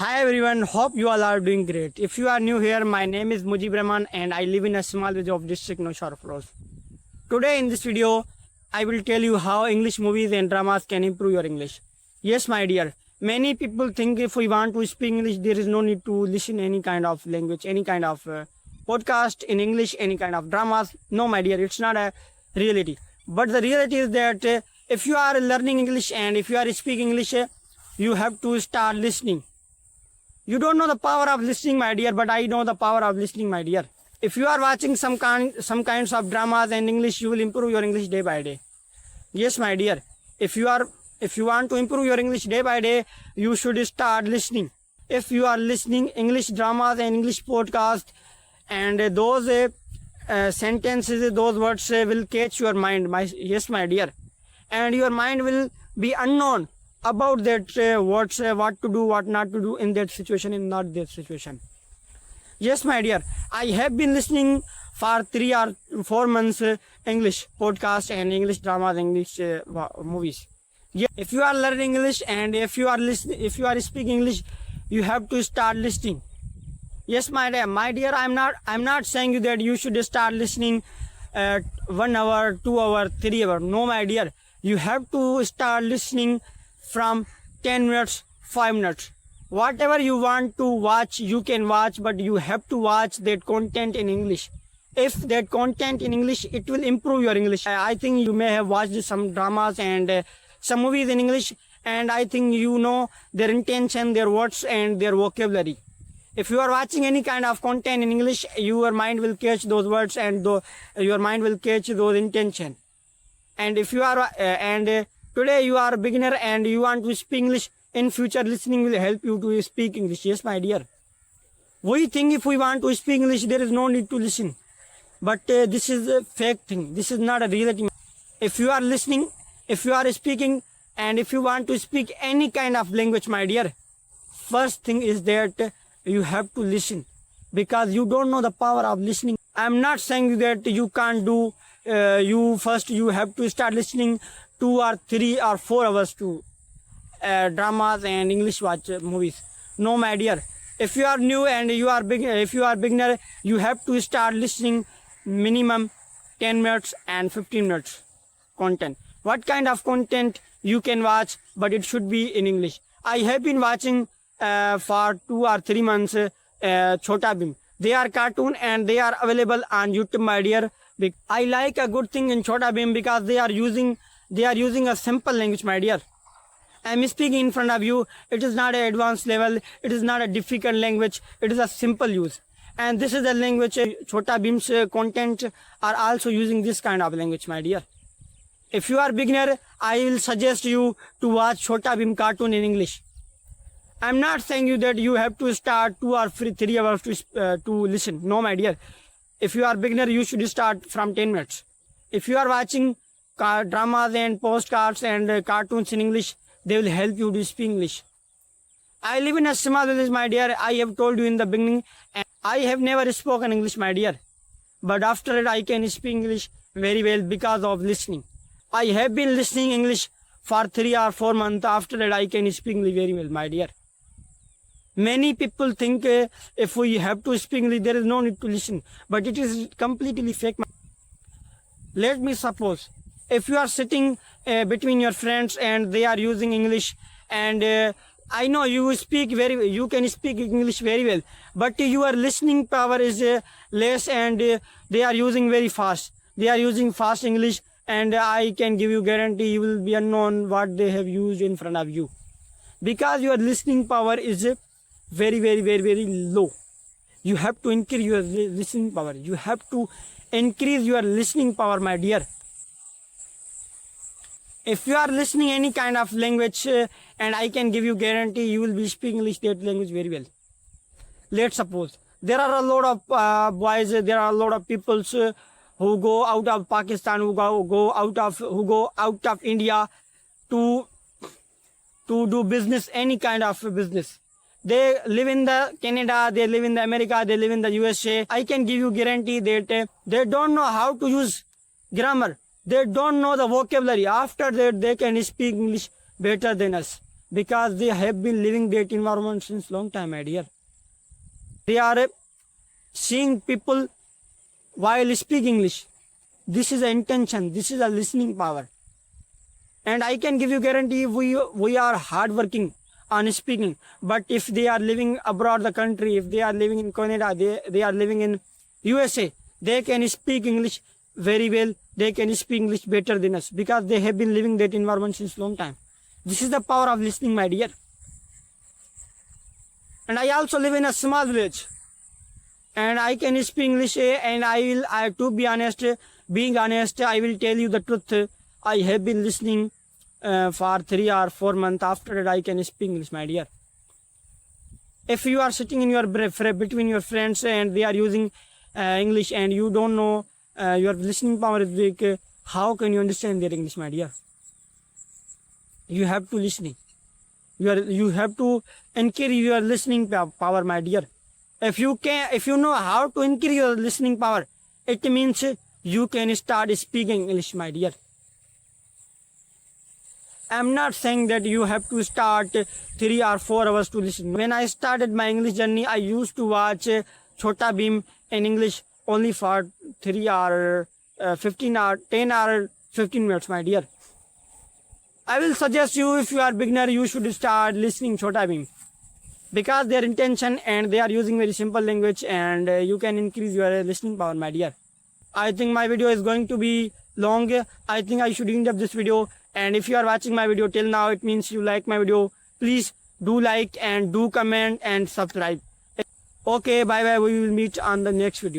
Hi everyone, hope you all are doing great. If you are new here, my name is Mujib Rahman and I live in a small village of district Naushad Afroz. Today in this video, I will tell you how English movies and dramas can improve your English. Yes, my dear, many people think if we want to speak English, there is no need to listen any kind of language, any kind of podcast in English, any kind of dramas. No, my dear, it's not a reality. But the reality is that if you are learning English and if you are speaking English, you have to start listening. You don't know the power of listening, my dear, but I know the power of listening, my dear. If you are watching some kinds of dramas and English, you will improve your English day by day. Yes, my dear. If you want to improve your English day by day, you should start listening. If you are listening English dramas and English podcasts, and those sentences, those words will catch your mind. Yes, my dear, and your mind will be unknown about that words, what to do, what not to do in that situation, in not that situation. Yes, my dear, I have been listening for 3 or 4 months English podcast and English dramas, English movies. Yeah, if you are learning English and if you are speaking English, you have to start listening. Yes, my dear, I'm not saying you that you should start listening 1 hour, 2 hour, 3 hour. No, my dear, you have to start listening from 10 minutes, 5 minutes. Whatever you want to watch, you can watch, but you have to watch that content in English. If that content in English, it will improve your English. I think you may have watched some dramas and some movies in English, and I think you know their intention, their words and their vocabulary. If you are watching any kind of content in English, your mind will catch those words and your mind will catch those intention. And if you are today you are a beginner and you want to speak English, in future listening will help you to speak English. Yes, my dear. We think if we want to speak English, there is no need to listen. But this is a fake thing. This is not a reality. If you are listening, if you are speaking, and if you want to speak any kind of language, my dear, first thing is that you have to listen, because you don't know the power of listening. I'm not saying that you can't do, you have to start listening 2 or 3 or 4 hours to dramas and English watch movies. No, my dear. If you are new and if you are beginner, you have to start listening minimum 10 minutes and 15 minutes content. What kind of content you can watch, but it should be in English. I have been watching for 2 or 3 months Chhota Bheem. They are cartoon and they are available on YouTube, my dear. I like a good thing in Chhota Bheem because they are using a simple language, my dear. I'm speaking in front of you. It is not an advanced level. It is not a difficult language. It is a simple use. And this is the language. Chhota Bheem's content are also using this kind of language, my dear. If you are beginner, I will suggest you to watch Chhota Bheem cartoon in English. I'm not saying you that you have to start 2 or 3 hours to listen. No, my dear. If you are beginner, you should start from 10 minutes. If you are watching dramas and postcards and cartoons in English, they will help you to speak English. I live in a small village, my dear. I have told you in the beginning, and I have never spoken English, my dear. But after it, I can speak English very well because of listening. I have been listening English for 3 or 4 months. After that, I can speak English very well, my dear. Many people think if we have to speak English, there is no need to listen. But it is completely fake. Let me suppose, if you are sitting between your friends and they are using English, and I know you can speak English very well, but your listening power is less, and they are using very fast. They are using fast English, and I can give you guarantee you will be unknown what they have used in front of you, because your listening power is very, very, very, very low. You have to increase your listening power. You have to increase your listening power, my dear. If you are listening any kind of language, and I can give you guarantee you will be speaking English that language very well. Let's suppose there are a lot of boys, there are a lot of people who go out of Pakistan, who go out of India to do business, any kind of business. They live in the Canada, they live in the America, they live in the USA. I can give you guarantee that they don't know how to use grammar. They don't know the vocabulary. After that, they can speak English better than us. because they have been living that environment since long time, my dear. They are seeing people while speak English. This is an intention, this is a listening power. And I can give you guarantee we are hardworking on speaking. But if they are living abroad the country, if they are living in Canada, they are living in USA, they can speak English very well. They can speak English better than us because they have been living that environment since long time. This is the power of listening, my dear. And I also live in a small village. And I can speak English, and to be honest, being honest, I will tell you the truth. I have been listening for 3 or 4 months. After that, I can speak English, my dear. If you are sitting in your between your friends and they are using English and you don't know, your listening power is weak, how can you understand their English, my dear? You have to listening. You have to increase your listening power, my dear. If you know how to increase your listening power, it means you can start speaking English, my dear. I'm not saying that you have to start 3 or 4 hours to listen. When I started my English journey, I used to watch Chhota Bheem in English only for 3 or 15 or 10 or 15 minutes, my dear. I will suggest you, if you are beginner, you should start listening Chhota Bheem. Because their intention and they are using very simple language, and you can increase your listening power, my dear. I think my video is going to be long. I think I should end up this video. And if you are watching my video till now, it means you like my video. Please do like and do comment and subscribe. Okay, bye bye. We will meet on the next video.